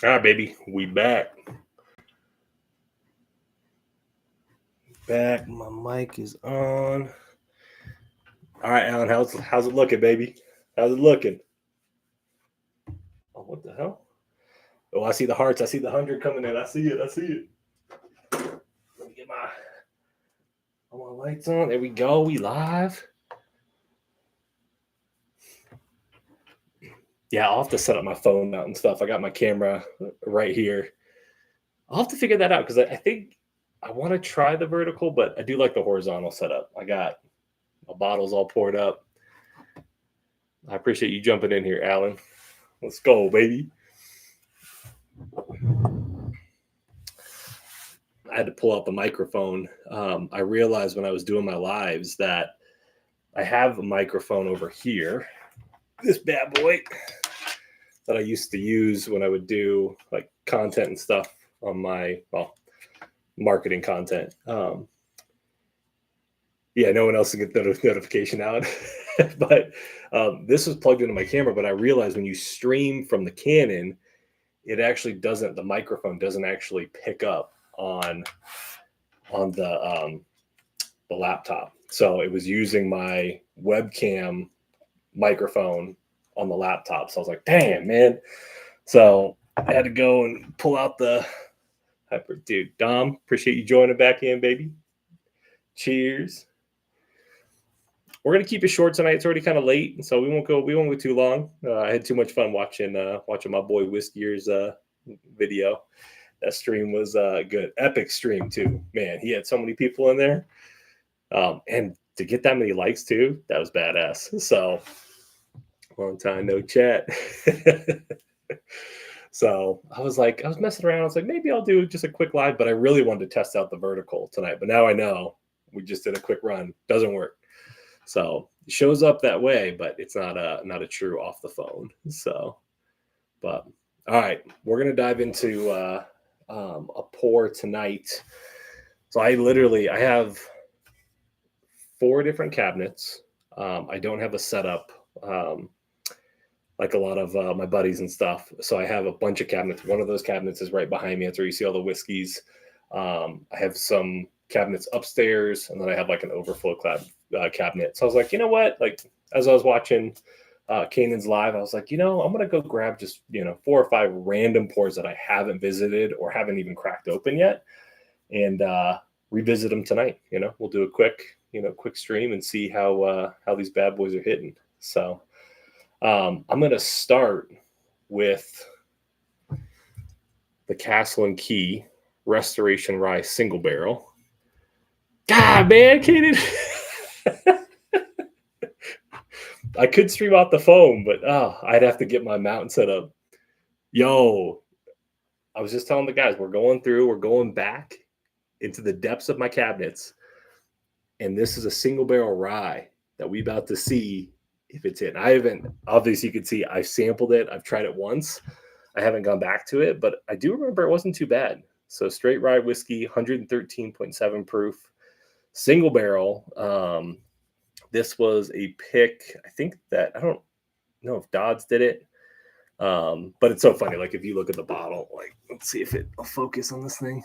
All right, baby, we back. Back. My mic is on. All right, Alan, how's it looking, baby? How's it looking? Oh, what the hell? Oh, I see the hearts. I see the 100 coming in. I see it. Let me get all my lights on. There we go. We live. Yeah, I'll have to set up my phone out and stuff. I got my camera right here. I'll have to figure that out because I think I want to try the vertical, but I do like the horizontal setup. I got my bottles all poured up. I appreciate you jumping in here, Alan. Let's go, baby. I had to pull out the microphone. I realized when I was doing my lives that I have a microphone over here, this bad boy that I used to use when I would do like content and stuff on my marketing content. Yeah, no one else can get the notification out. But this was plugged into my camera. But I realized when you stream from the Canon, it actually doesn't. The microphone doesn't actually pick up on the laptop. So it was using my webcam microphone on the laptop. So I was like, damn, man. So I had to go and pull out the hyper. Dude, Dom, appreciate you joining back in, baby. Cheers. We're gonna keep it short tonight. It's already kind of late, so we won't go too long. I had too much fun watching my boy Whiskey's video. That stream was good. Epic stream too. Man, he had so many people in there. And to get that many likes too, that was badass. So long time no chat. So I was messing around. I was like, maybe I'll do just a quick live, but I really wanted to test out the vertical tonight. But now I know we just did a quick run. Doesn't work. So it shows up that way, but it's not a true off the phone. So, but all right, we're gonna dive into a pour tonight. So I have 4 different cabinets. I don't have a setup like a lot of my buddies and stuff. So I have a bunch of cabinets. One of those cabinets is right behind me. That's where you see all the whiskeys. I have some cabinets upstairs, and then I have like an overflow cabinet. So I was like, you know what? Like as I was watching Kanan's live, I was like, I'm gonna go grab just 4 or 5 random pours that I haven't visited or haven't even cracked open yet, and revisit them tonight. We'll do a quick stream and see how these bad boys are hitting. So I'm gonna start with the Castle and Key Restoration Rye Single Barrel. God, man, Kanan. I could stream off the phone, but I'd have to get my mount set up. Yo, I was just telling the guys, we're going back into the depths of my cabinets, and this is a single barrel rye that we about to see if it's in. I haven't, obviously you can see I've sampled it. I've tried it once. I haven't gone back to it, but I do remember it wasn't too bad. So straight rye whiskey, 113.7 proof, single barrel. This was a pick. I think that, I don't know if Dodds did it. But it's so funny. Like if you look at the bottle, like, let's see if it'll focus on this thing.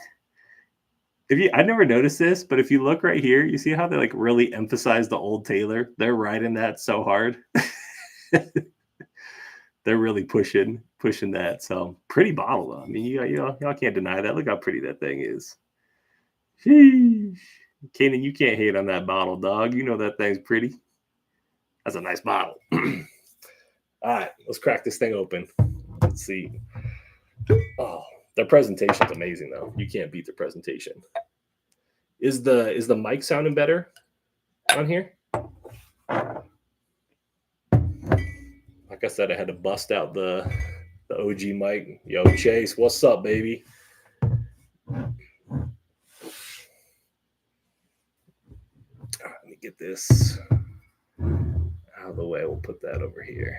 I never noticed this, but if you look right here, you see how they like really emphasize the Old Taylor. They're riding that so hard. They're really pushing that. So pretty bottle though. I mean, y'all can't deny that. Look how pretty that thing is. Sheesh. Kanan, you can't hate on that bottle, dog. You know that thing's pretty. That's a nice bottle. All right, let's crack this thing open. Let's see. Oh, their presentation's amazing though. You can't beat the presentation. Is the mic sounding better on here? Like I said, I had to bust out the OG mic. Yo, Chase, what's up, baby? Let me get this out of the way. We'll put that over here.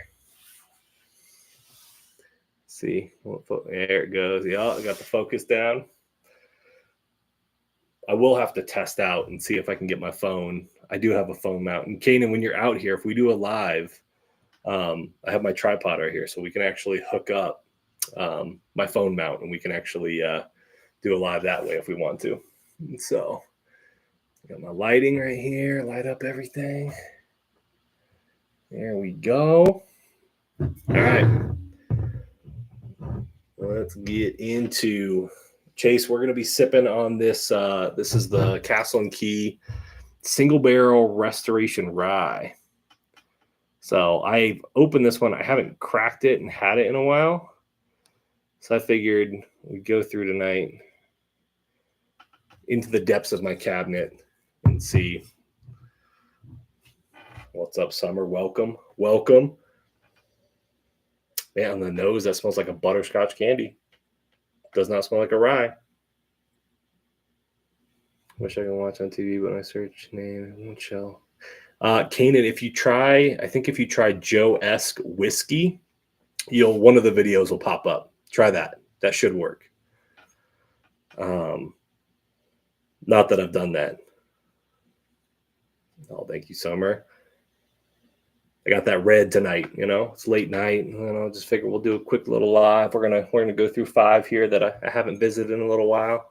See, there it goes. Yeah, I got the focus down. I will have to test out and see if I can get my phone. I do have a phone mount. And Kanan, when you're out here, if we do a live, I have my tripod right here, so we can actually hook up my phone mount, and we can actually do a live that way if we want to. So got my lighting right here, light up everything. There we go. All right. Let's get into Chase. We're going to be sipping on this. This is the Castle and Key Single Barrel Restoration Rye. So I opened this one. I haven't cracked it and had it in a while. So I figured we'd go through tonight into the depths of my cabinet and see what's up, Summer. Welcome. Welcome. Man, on the nose, that smells like a butterscotch candy. Does not smell like a rye. Wish I could watch on TV, but I search name, it won't show. Kanan, if you try Joe-esque whiskey, one of the videos will pop up. Try that. That should work. Not that I've done that. Oh, thank you, Summer. I got that red tonight. It's late night. Just figure we'll do a quick little live. We're gonna go through 5 here that I haven't visited in a little while.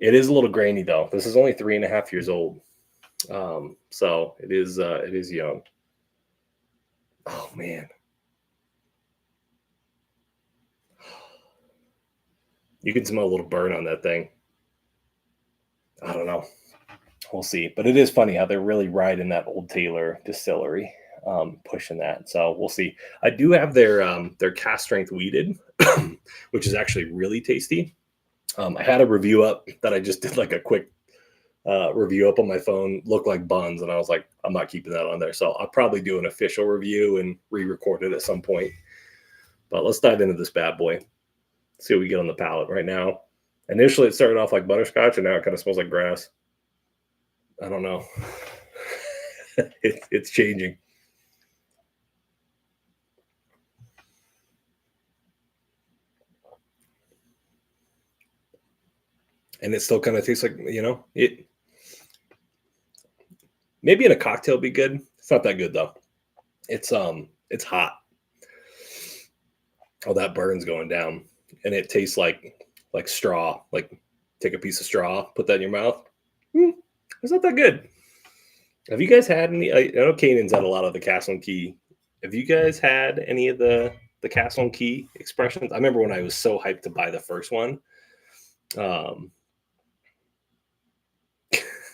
It is a little grainy though. This is only 3.5 years old, so it is young. Oh man, you can smell a little burn on that thing. I don't know. We'll see. But it is funny how they're really riding that Old Taylor distillery, pushing that. So we'll see. I do have their cast strength wheated, which is actually really tasty. I had a review up that I just did like a quick review up on my phone, looked like buns, and I was like, I'm not keeping that on there. So I'll probably do an official review and re-record it at some point. But let's dive into this bad boy. See what we get on the palate right now. Initially, it started off like butterscotch, and now it kind of smells like grass. I don't know. It's changing. And it still kind of tastes like, it. Maybe in a cocktail be good. It's not that good though. It's hot. Oh, that burn's going down, and it tastes like straw. Like take a piece of straw, put that in your mouth. It's not that good. Have you guys had any? I know Kanan's had a lot of the Castle and Key. Have you guys had any of the Castle and Key expressions? I remember when I was so hyped to buy the first one.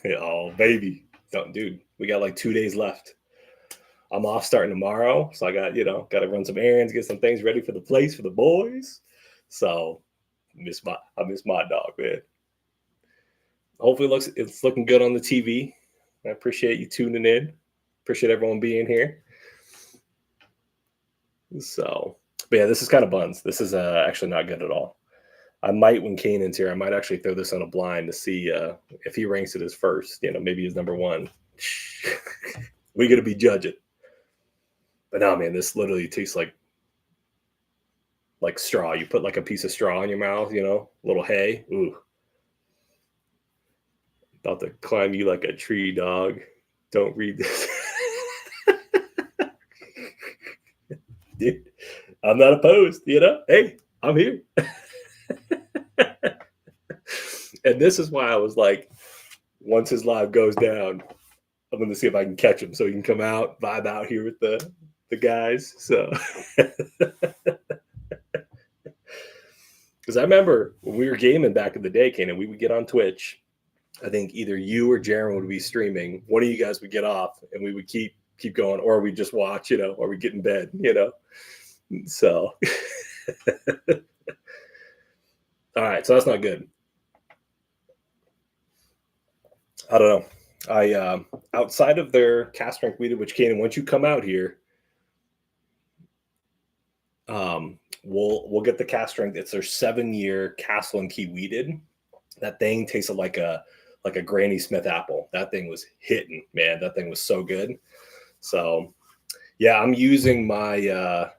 Oh baby, dude, we got like 2 days left. I'm off starting tomorrow, so I got to run some errands, get some things ready for the place for the boys. So I miss my dog, man. Hopefully it's looking good on the TV. I appreciate you tuning in. Appreciate everyone being here. So, but yeah, this is kind of buns. This is actually not good at all. I might, when Kanan's here, I might actually throw this on a blind to see if he ranks it as first. Maybe as number one. We're gonna be judging. But no, man, this literally tastes like straw. You put like a piece of straw in your mouth, a little hay. Ooh. About to climb you like a tree, dog. Don't read this. Dude, I'm not opposed, Hey, I'm here. And this is why I was like, once his live goes down, I'm going to see if I can catch him so he can come out, vibe out here with the guys. So, because I remember when we were gaming back in the day, Kanan, we would get on Twitch. I think either you or Jaron would be streaming. One of you guys would get off, and we would keep going, or we just watch, or we get in bed, So, all right, so that's not good. I don't know. I outside of their cast strength wheated, which Kanan, once you come out here, we'll get the cast strength. It's their 7-year Castle and Key wheated. That thing tasted like a Granny Smith apple. That thing was hitting, man. That thing was so good. So yeah, I'm using my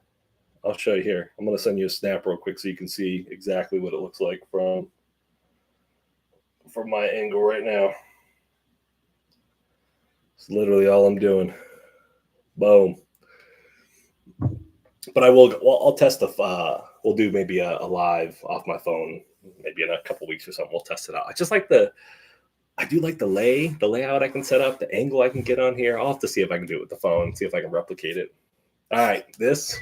I'll show you here. I'm gonna send you a snap real quick so you can see exactly what it looks like from my angle right now. It's literally all I'm doing. Boom. But I will. Well, I'll test the. We'll do maybe a live off my phone, maybe in a couple weeks or something. We'll test it out. I just like the. I do like the layout I can set up, the angle I can get on here. I'll have to see if I can do it with the phone, see if I can replicate it. All right, this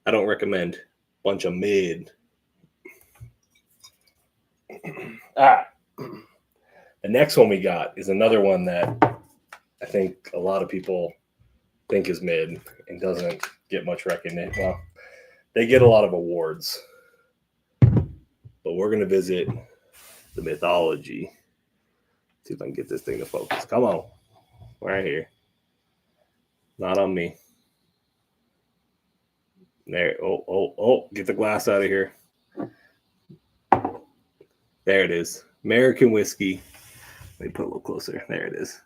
I don't recommend. Bunch of mid. The next one we got is another one that I think a lot of people think is mid and doesn't get much recognition. Well, they get a lot of awards, but we're going to visit the mythology. See if I can get this thing to focus. Come on. Right here. Not on me. There. Oh. Get the glass out of here. There it is. American whiskey. Let me put a little closer. There it is.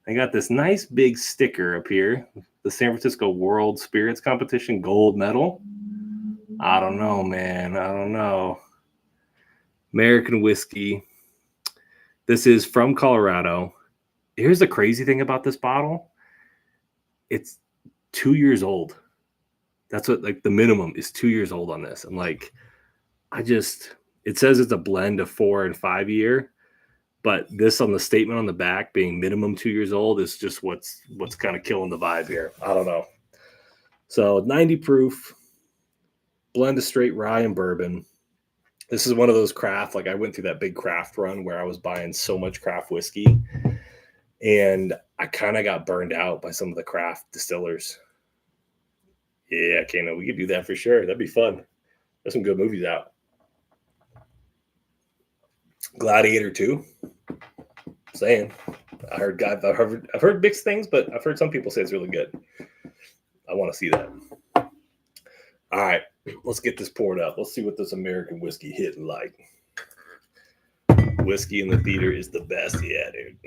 I got this nice big sticker up here. The San Francisco World Spirits Competition gold medal. I don't know, man. I don't know. American whiskey. This is from Colorado. Here's the crazy thing about this bottle. It's 2 years old. That's what, like, the minimum is 2 years old on this. I'm like, it says it's a blend of 4 and 5 year, but this on the statement on the back being minimum 2 years old is just what's kind of killing the vibe here. I don't know. So 90 proof, blend of straight rye and bourbon. This is one of those craft, like I went through that big craft run where I was buying so much craft whiskey and I kind of got burned out by some of the craft distillers. Yeah, Kano, we could do that for sure. That'd be fun. There's some good movies out. Gladiator 2. Saying. I've heard mixed things, but I've heard some people say it's really good. I want to see that. All right, let's get this poured up. Let's see what this American whiskey hitting like. Whiskey in the theater is the best. Yeah, dude.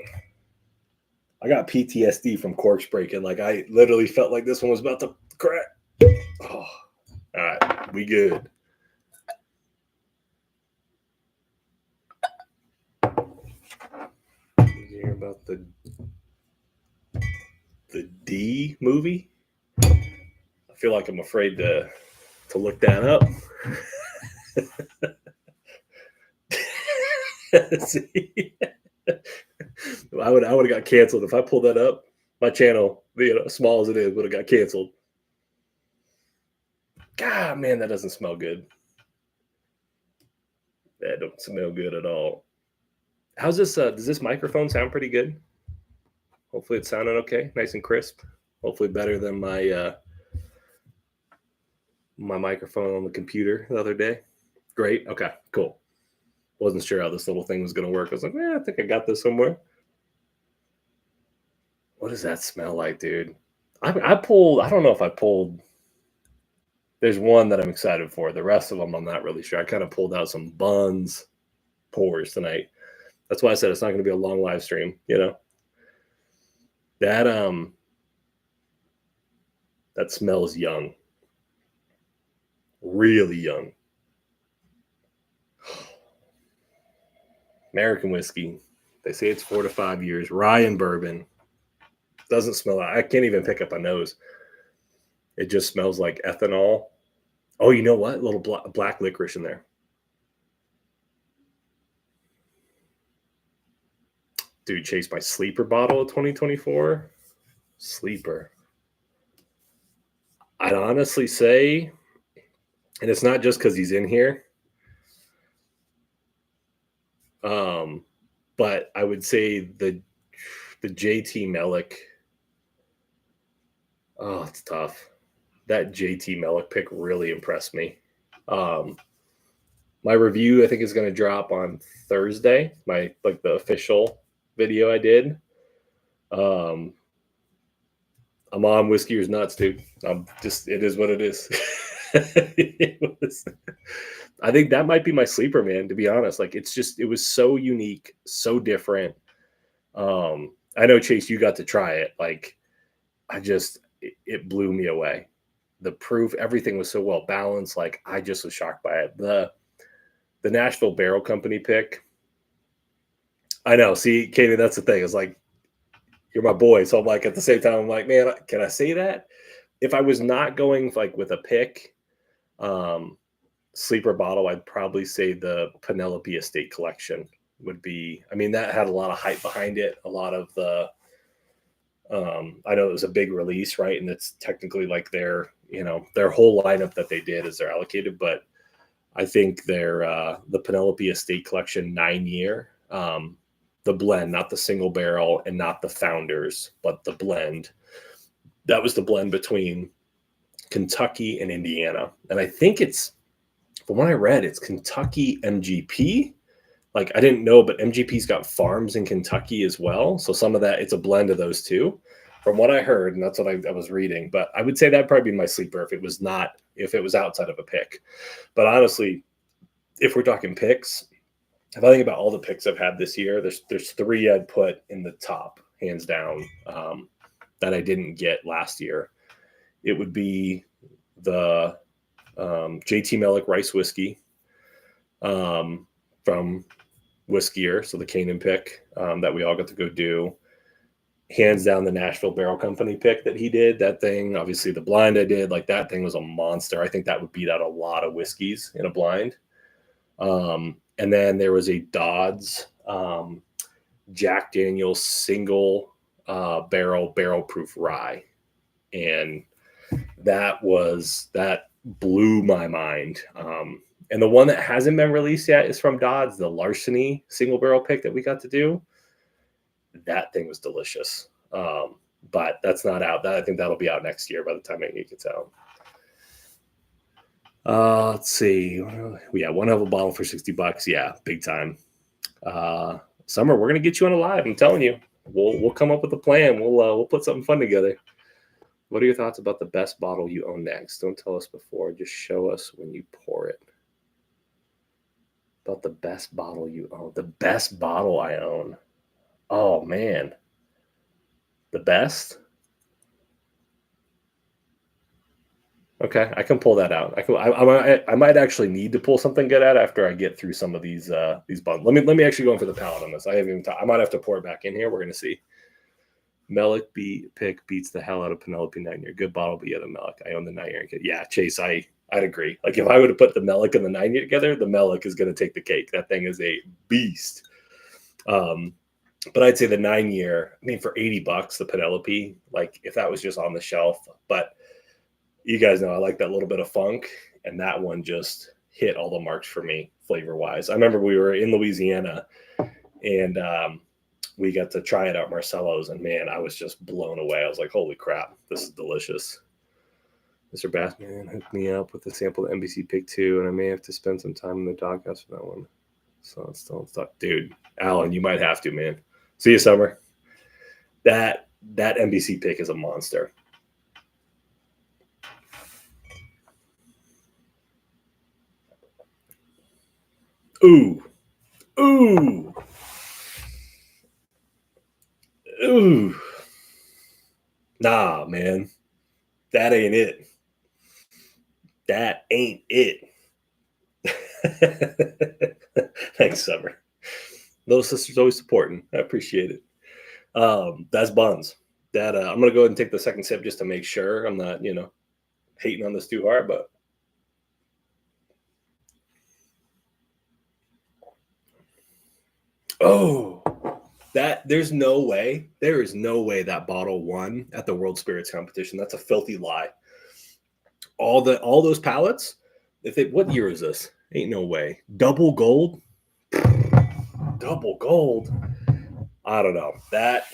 I got PTSD from corks breaking. Like, I literally felt like this one was about to crack. Oh, all right, we good. Did you hear about the D movie? I feel like I'm afraid to look that up. See? I would have got canceled if I pulled that up. My channel, small as it is, would have got canceled. God, man, that doesn't smell good. That don't smell good at all. How's this? Does this microphone sound pretty good? Hopefully it's sounding okay, nice and crisp. Hopefully better than my my microphone on the computer the other day. Great. Okay, cool. Wasn't sure how this little thing was going to work. I was like, I think I got this somewhere. What does that smell like, dude? I don't know if I pulled. There's one that I'm excited for. The rest of them, I'm not really sure. I kind of pulled out some buns pours tonight. That's why I said it's not going to be a long live stream, That smells young. Really young. American whiskey. They say it's 4 to 5 years. Rye and bourbon. Doesn't smell. I can't even pick up a nose. It just smells like ethanol. Oh, you know what? A little black licorice in there. Dude, chased my sleeper bottle of 2024. Sleeper. I'd honestly say, and it's not just because he's in here, but I would say the JT Mellick. Oh, it's tough. That JT Mellick pick really impressed me. My review, I think, is going to drop on Thursday. The official video I did. I'm on Whiskey's Nuts, dude. It is what it is. I think that might be my sleeper, man, to be honest. Like, it was so unique, so different. I know, Chase, you got to try it. Like, it blew me away. The proof, everything was so well balanced. Like, I just was shocked by it. The Nashville Barrel Company pick. I know. See, Katie, that's the thing. It's like, you're my boy. So I'm like, at the same time, I'm like, man, can I say that? if I was not going like with a pick, sleeper bottle, I'd probably say the Penelope Estate Collection would be. I mean, that had a lot of hype behind it. A lot of the, I know it was a big release, right? And it's technically like their whole lineup that they did is they're allocated, but I think they're the Penelope Estate Collection 9-year, the blend, not the single barrel and not the founders, but the blend. That was the blend between Kentucky and Indiana. And I think it's, from what I read, it's Kentucky MGP. Like, I didn't know, but MGP's got farms in Kentucky as well. So some of that, it's a blend of those two, from what I heard, and that's what I was reading. But I would say that'd probably be my sleeper if it was outside of a pick. But honestly, if we're talking picks, if I think about all the picks I've had this year, there's 3 I'd put in the top, hands down, that I didn't get last year. It would be the JT Mellick Rice Whiskey from Whiskyer, so the Canaan pick that we all got to go do. Hands down, the Nashville Barrel Company pick that he did. That thing, obviously the blind I did, like that thing was a monster. I think that would beat out a lot of whiskeys in a blind. And then there was a Dodds Jack Daniel's single barrel proof rye. And that blew my mind. And the one that hasn't been released yet is from Dodds, the Larceny single barrel pick that we got to do. That thing was delicious. But that's not out. I think that'll be out next year by the time it gets out. Let's see. Yeah, one of a bottle for $60. Yeah, big time. Summer, we're gonna get you on a live. I'm telling you, we'll come up with a plan. We'll put something fun together. What are your thoughts about the best bottle you own next? Don't tell us before. Just show us when you pour it. About the best bottle you own. The best bottle I own. Oh man, the best. Okay, I can pull that out. I might actually need to pull something good out after I get through some of these bottles. Let me actually go in for the palate on this. I haven't even. I might have to pour it back in here. We're gonna see. Mellick pick beats the hell out of Penelope 9-year. Good bottle, but yeah, the Mellick. I own the 9-year. Yeah, Chase, I'd agree. Like if I would have put the Mellick and the 9-year together, the Mellick is gonna take the cake. That thing is a beast. But I'd say the 9-year. I mean, for $80, the Penelope. Like if that was just on the shelf, but you guys know I like that little bit of funk, and that one just hit all the marks for me flavor-wise. I remember we were in Louisiana, and we got to try it out at Marcello's, and man, I was just blown away. I was like, holy crap, this is delicious. Mr. Bassman hooked me up with a sample of NBC Pick 2, and I may have to spend some time in the doghouse for that one. So it's still in stock. Dude, Alan, you might have to, man. See you, Summer. That NBC pick is a monster. Ooh. Nah, man. That ain't it. Thanks, Summer. Little sister's always supporting. I appreciate it. That's buns. That I'm gonna go ahead and take the second sip just to make sure I'm not, hating on this too hard, but there is no way that bottle won at the World Spirits competition. That's a filthy lie. All those pallets, what year is this? Ain't no way. Double gold. I don't know. That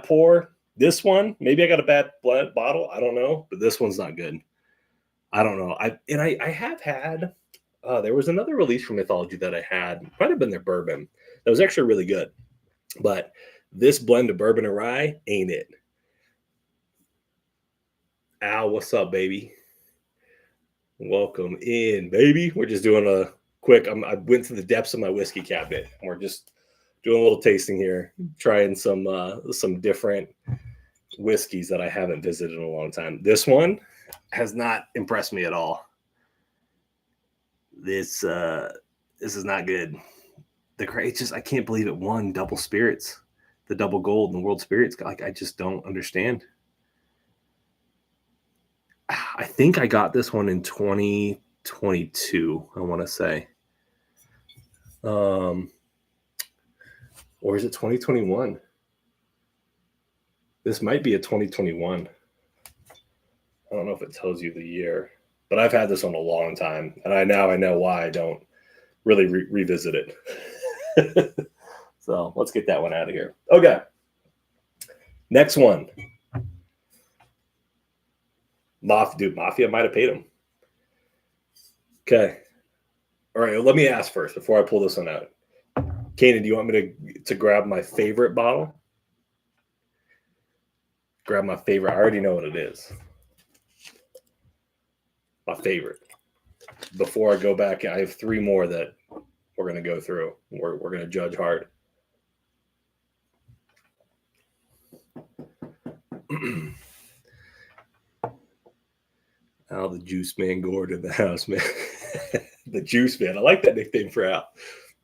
pour, this one, maybe I got a bad bottle. I don't know, but this one's not good. I don't know. I have had, there was another release from Mythology that I had, might have been their bourbon. That was actually really good. But this blend of bourbon and rye ain't it. Al, what's up, baby? Welcome in, baby. We're just doing a quick, I went to the depths of my whiskey cabinet. We're just doing a little tasting here, trying some different whiskeys that I haven't visited in a long time. This one has not impressed me at all. This is not good. I can't believe it won double spirits, the double gold in the World Spirits. Like, I just don't understand. I think I got this one in 2022, I want to say. Or is it 2021? This might be a 2021. I don't know if it tells you the year, but I've had this one a long time, and I know why I don't really revisit it. So let's get that one out of here. Okay. Next one. Mafia might have paid him. Okay. All right. Well, let me ask first before I pull this one out. Kanan, do you want me to grab my favorite bottle? Grab my favorite. I already know what it is. My favorite. Before I go back, I have 3 more that we're going to go through. We're going to judge hard. Al the Juice Man Gord in the house, man. The Juice Man. I like that nickname for Al.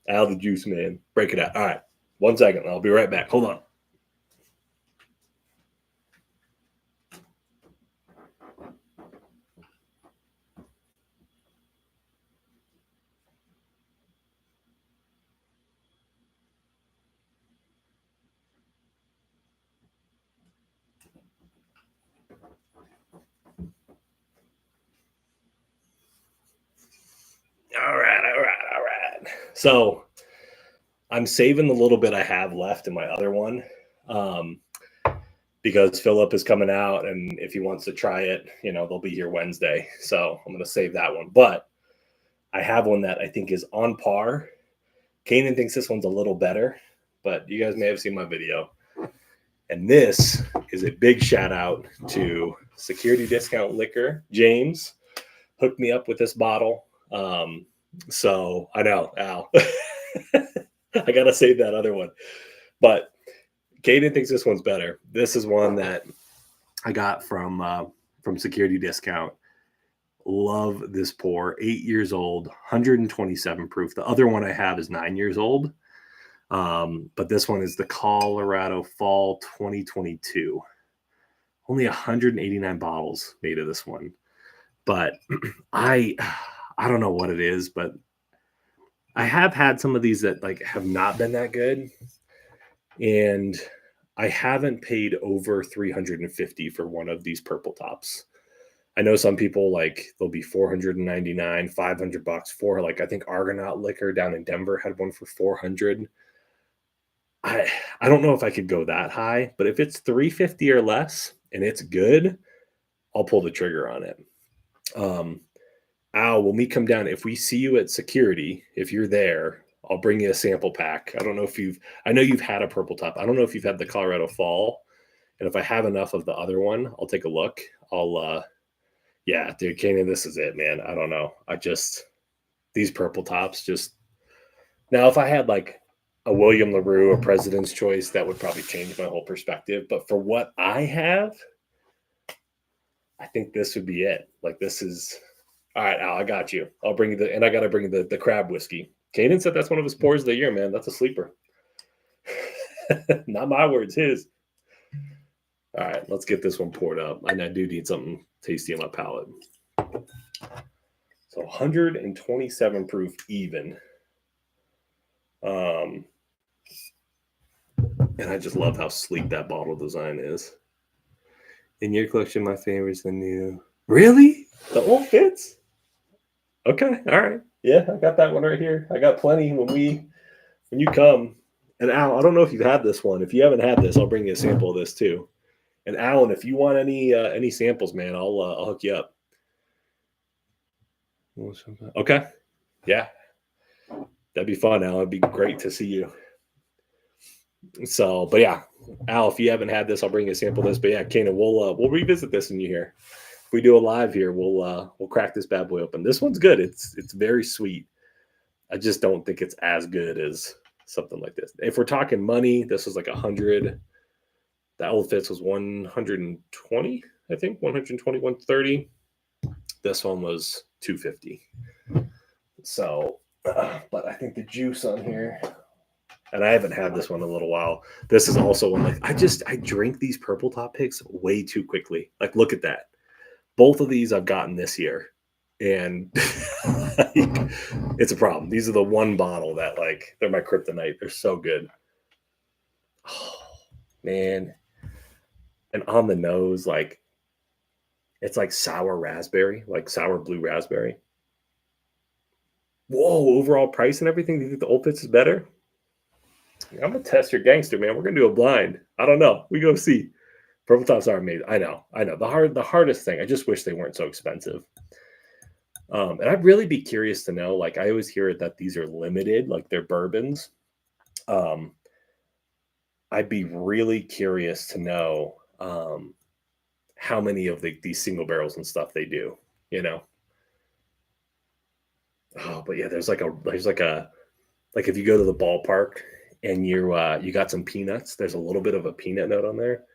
Al the Juice Man. Break it out. All right. 1 second. I'll be right back. Hold on. All right. So I'm saving the little bit I have left in my other one because Philip is coming out, and if he wants to try it, they'll be here Wednesday. So I'm going to save that one. But I have one that I think is on par. Kanan thinks this one's a little better, but you guys may have seen my video. And this is a big shout out to Security Discount Liquor. James hooked me up with this bottle. So I know, Al. I got to save that other one. But Kaden thinks this one's better. This is one that I got from Security Discount. Love this pour. 8 years old, 127 proof. The other one I have is 9 years old. But this one is the Colorado Fall 2022. Only 189 bottles made of this one. But I don't know what it is, but I have had some of these that have not been that good. And I haven't paid over $350 for one of these purple tops. I know some people they'll be $499, $500 for I think Argonaut Liquor down in Denver had one for $400. I don't know if I could go that high, but if it's $350 or less and it's good, I'll pull the trigger on it. Al, when we come down, if we see you at security, if you're there, I'll bring you a sample pack. I don't know if I know you've had a purple top. I don't know if you've had the Colorado Fall. And if I have enough of the other one, I'll take a look. Yeah, dude, Kanan, this is it, man. I don't know. These purple tops now, if I had a William LaRue, a President's Choice, that would probably change my whole perspective. But for what I have, I think this would be it. This is, all right, Al, I got you. I'll bring you and I got to bring the crab whiskey. Kanan said that's one of his pours of the year, man. That's a sleeper. Not my words, his. All right, let's get this one poured up. I do need something tasty on my palate. So 127 proof even. And I just love how sleek that bottle design is. In your collection, my favorite is the new. Really? The old fits? Okay, all right. Yeah, I got that one right here. I got plenty when you come. And Al, I don't know if you've had this one. If you haven't had this, I'll bring you a sample of this too. And Alan, if you want any samples, man, I'll hook you up. Okay. Yeah. That'd be fun, Al. It'd be great to see you. So, but yeah, Al, if you haven't had this, I'll bring you a sample of this. But yeah, Kanan, we'll revisit this when you're here. If we do a live here, we'll crack this bad boy open. This one's good. It's very sweet. I just don't think it's as good as something like this. If we're talking money, this was 100. That old Fitz was 120, I think, 120, 130. This one was 250. So, but I think the juice on here, and I haven't had this one in a little while. This is also one I drink these purple top picks way too quickly. Look at that. Both of these I've gotten this year, and like, it's a problem. These are the one bottle that like they're my kryptonite. They're so good. Oh man, and on the nose, like it's like sour raspberry, like sour blue raspberry. Whoa, overall price and everything. Do you think the Old Fits is better? I'm gonna test your gangster, man. We're gonna do a blind. I don't know. We go see. Purple tops are amazing. I know. The hardest thing. I just wish they weren't so expensive. And I'd really be curious to know. Like I always hear it that these are limited, like they're bourbons. Um, I'd be really curious to know how many of these single barrels and stuff they do. You know. Oh, but yeah, there's like if you go to the ballpark and you got some peanuts, there's a little bit of a peanut note on there.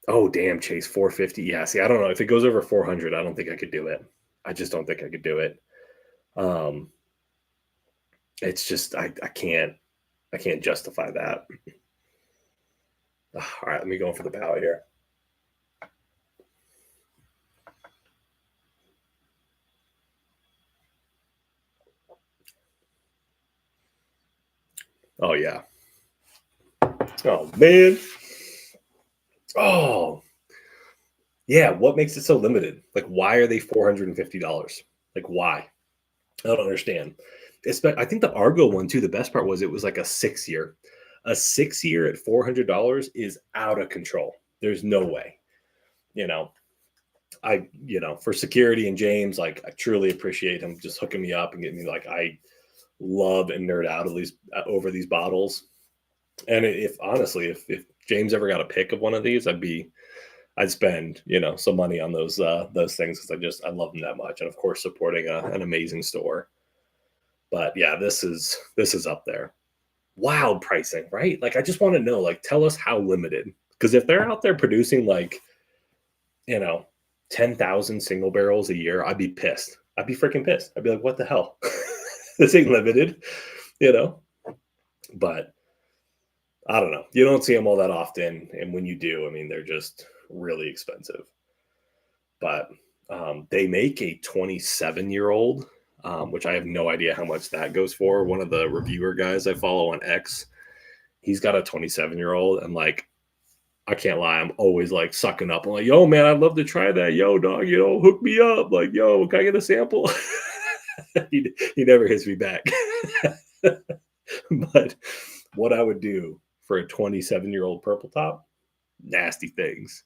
Oh damn, Chase, 450. Yeah, see, I don't know if it goes over 400. I don't think I could do it. I just don't think I could do it. Um, it's just I can't justify that. All right, let me go for the palate here. Oh yeah. Oh man. Oh yeah. What makes it so limited? Like, why are they $450? Like, why? I don't understand. I think the Argo one too. The best part was it was like a 6 year. A 6 year at $400 is out of control. There's no way. You know, for security and James, like I truly appreciate him just hooking me up and getting me like I love and nerd out at least over these bottles. And if honestly, if James ever got a pick of one of these, I'd spend some money on those things because I love them that much, and of course supporting an amazing store. But yeah, this is up there. Wild pricing, right? Like I just want to know, like tell us how limited, because if they're out there producing like you know 10,000 single barrels a year, I'd be pissed. I'd be freaking pissed. I'd be like, what the hell? This ain't limited, you know. But I don't know. You don't see them all that often, and when you do, I mean, they're just really expensive. But they make a 27-year-old, which I have no idea how much that goes for. One of the reviewer guys I follow on X, he's got a 27-year-old, and like, I can't lie, I'm always like sucking up. I'm like, yo, man, I'd love to try that. Yo, dog, hook me up. Like, yo, can I get a sample? he never hits me back. But what I would do for a 27-year-old purple top, nasty things.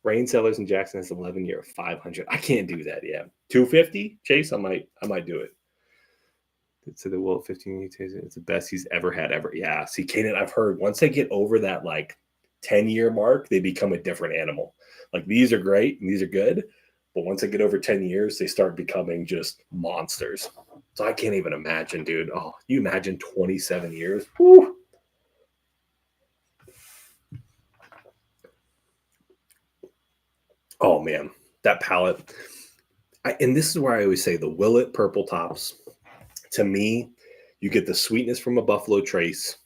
Rain Cellars in Jackson has 11-year 500. I can't do that. Yeah, 250 Chase. I might do it. So the Will 15 it's the best he's ever had ever. Yeah. See, Kanan, I've heard once they get over that like 10-year mark, they become a different animal. Like these are great and these are good, but once they get over 10 years, they start becoming just monsters. So I can't even imagine, dude. Oh, you imagine 27 years? Woo. Oh man, that palette. And this is where I always say the Willet purple tops. To me, you get the sweetness from a Buffalo Trace.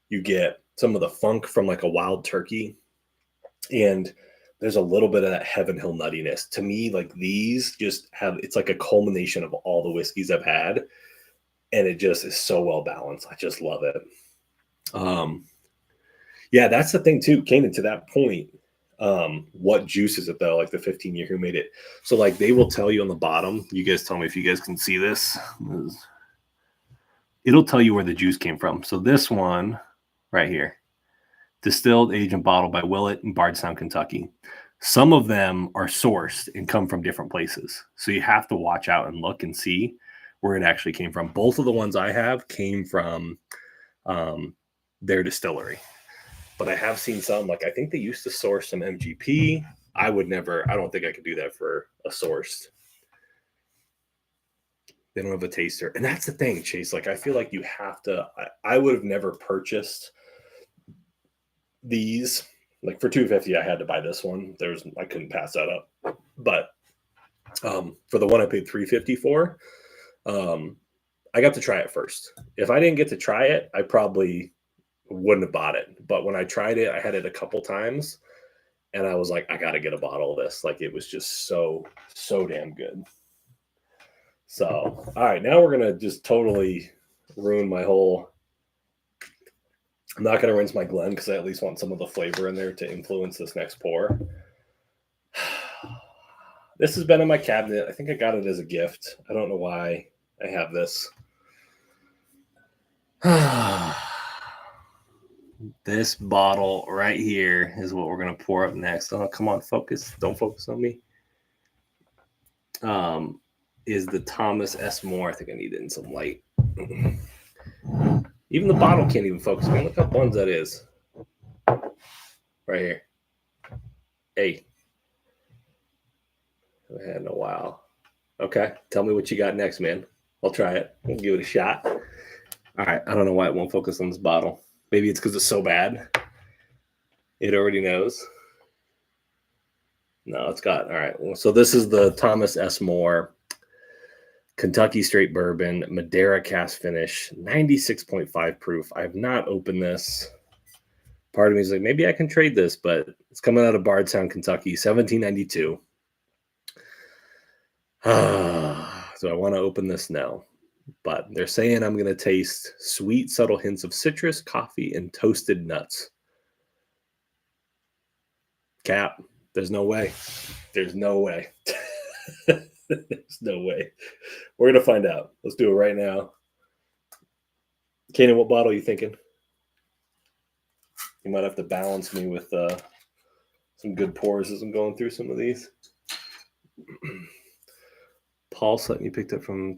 You get some of the funk from like a Wild Turkey, and there's a little bit of that Heaven Hill nuttiness. To me, like these just have, it's like a culmination of all the whiskeys I've had, and it just is so well balanced. I just love it. Yeah, that's the thing too, Kanan, to that point. What juice is it though? Like the 15-year who made it. So like they will tell you on the bottom, you guys tell me if you guys can see this. It'll tell you where the juice came from. So this one right here, distilled, aged, and bottled by Willet in Bardstown, Kentucky. Some of them are sourced and come from different places. So you have to watch out and look and see where it actually came from. Both of the ones I have came from their distillery. But I have seen some, like I think they used to source some MGP. I don't think I could do that for a sourced. They don't have a taster. And that's the thing, Chase. Like, I feel like you have to, I would have never purchased these. Like for 250, I had to buy this one. I couldn't pass that up. But for the one I paid 350 for, I got to try it first. If I didn't get to try it, I probably wouldn't have bought it. But when I tried it, I had it a couple times, And I was like, I got to get a bottle of this. Like, it was just so damn good. So, all right, now we're going to just totally ruin my whole. I'm not going to rinse my Glen because I at least want some of the flavor in there to influence this next pour. This has been in my cabinet. I think I got it as a gift. I don't know why I have this. This bottle right here is what we're going to pour up next. Oh, come on, focus. Don't focus on me. Is the Thomas S. Moore. I think I need it in some light. Even the bottle can't even focus. Man, look how buns that is. Right here. Hey. I had in a while. Okay. Tell me what you got next, man. I'll try it. We'll give it a shot. All right. I don't know why it won't focus on this bottle. Maybe it's because it's so bad. It already knows. No, it's got. All right. Well, so this is the Thomas S. Moore Kentucky Straight Bourbon Madeira Cask Finish, 96.5 proof. I have not opened this. Part of me is like, maybe I can trade this, but it's coming out of Bardstown, Kentucky, 1792. So I want to open this now. But they're saying I'm going to taste sweet, subtle hints of citrus, coffee, and toasted nuts. Cap, there's no way. There's no way. There's no way. We're going to find out. Let's do it right now. Kanan, what bottle are you thinking? You might have to balance me with some good pours as I'm going through some of these. Paul Sutton you picked up from...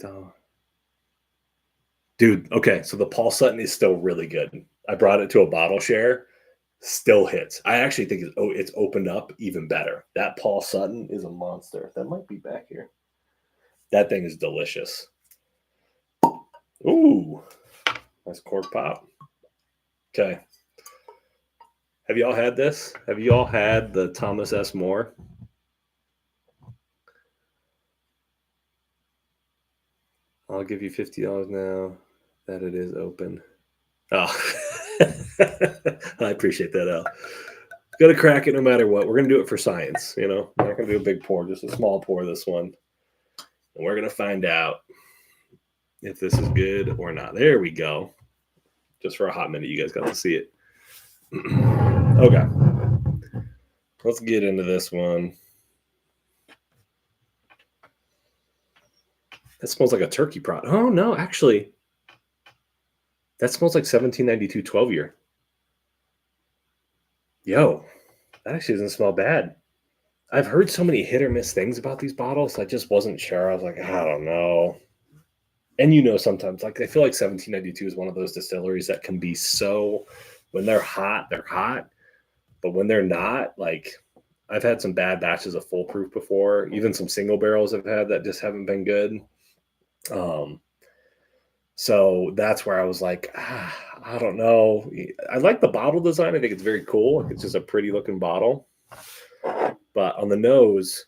Dude, okay, so the Paul Sutton is still really good. I brought it to a bottle share. Still hits. I actually think it's opened up even better. That Paul Sutton is a monster. That might be back here. That thing is delicious. Ooh, nice cork pop. Okay. Have you all had this? Have you all had the Thomas S. Moore? I'll give you $50 now that it is open. Oh, I appreciate that, Al. Got to crack it no matter what. We're going to do it for science, you know. We're not going to do a big pour, just a small pour this one. And we're going to find out if this is good or not. There we go. Just for a hot minute, you guys got to see it. Okay. Let's get into this one. That smells like a turkey product. Oh, no, actually. That smells like 1792 12 year. Yo, that actually doesn't smell bad. I've heard so many hit or miss things about these bottles. I just wasn't sure. I was like, I don't know. And you know, sometimes, like, I feel like 1792 is one of those distilleries that can be so, when they're hot, they're hot. But when they're not, like, I've had some bad batches of full proof before. Even some single barrels I've had that just haven't been good. So that's where I was like, I don't know. I like the bottle design. I think it's very cool. It's just a pretty looking bottle. But on the nose,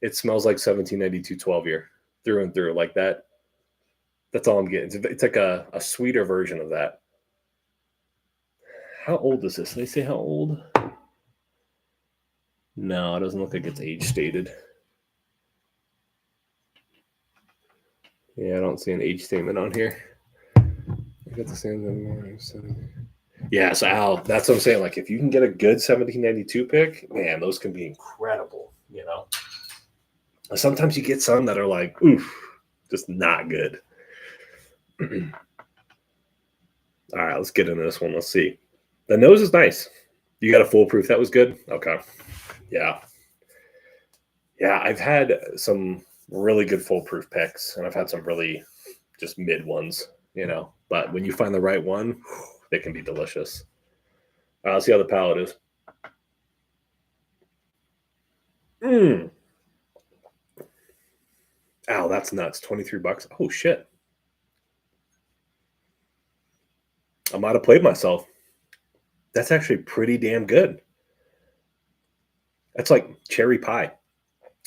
it smells like 1792 12 year through and through, like that. That's all I'm getting. It's like a sweeter version of that. How old is this? Did they say how old? No, it doesn't look like it's age stated. Yeah, I don't see an age statement on here. I got the same. Yeah, so Al, that's what I'm saying. Like, if you can get a good 1792 pick, man, those can be incredible. You know, sometimes you get some that are like, oof, just not good. All right, let's get into this one. Let's see. The nose is nice. You got a foolproof. That was good. Okay. Yeah. Yeah, I've had some really good foolproof picks, and I've had some really just mid ones, you know. But when you find the right one, they can be delicious. Let's see how the palate is. Ow, that's nuts. $23. Oh, shit. I might have played myself. That's actually pretty damn good. That's like cherry pie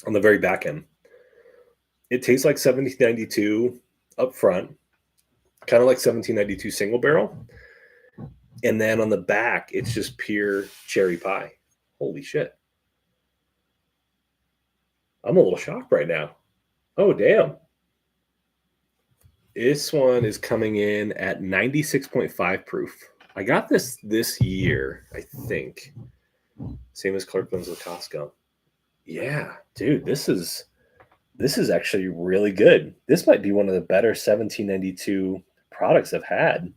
on the very back end. It tastes like 1792 up front, kind of like 1792 single barrel. And then on the back, it's just pure cherry pie. Holy shit. I'm a little shocked right now. Oh, damn. This one is coming in at 96.5 proof. I got this year, I think. Same as Kirkland's with Costco. Yeah, dude, this is actually really good. This might be one of the better 1792 products I've had.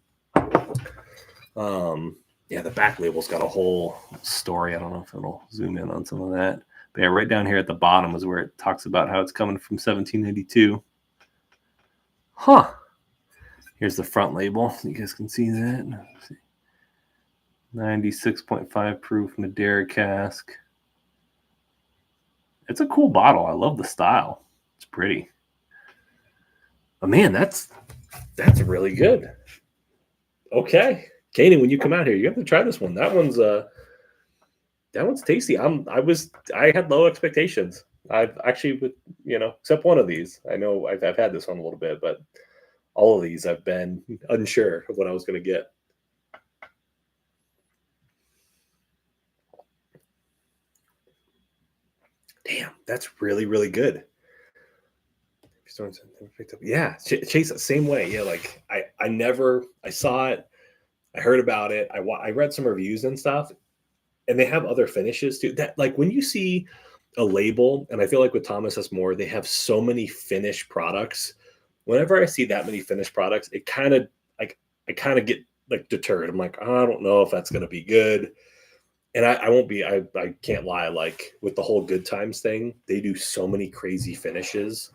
Yeah, the back label's got a whole story. I don't know if it'll zoom in on some of that. But yeah, right down here at the bottom is where it talks about how it's coming from 1792. Huh. Here's the front label. You guys can see that. 96.5 proof Madeira cask. It's a cool bottle. I love the style. It's pretty. But man, that's really good. Okay. Kanan, when you come out here, you have to try this one. That one's tasty. I had low expectations. I've actually, except one of these. I know I've had this one a little bit, but all of these I've been unsure of what I was going to get. Damn, that's really, really good. Yeah, Chase, same way. Yeah, like I saw it, I heard about it, I read some reviews and stuff, and they have other finishes too. That, like, when you see a label, and I feel like with Thomas S. More, they have so many finished products. Whenever I see that many finished products, it kind of like I kind of get like deterred. I'm like, oh, I don't know if that's gonna be good. And I won't be. I can't lie. Like with the whole Good Times thing, they do so many crazy finishes.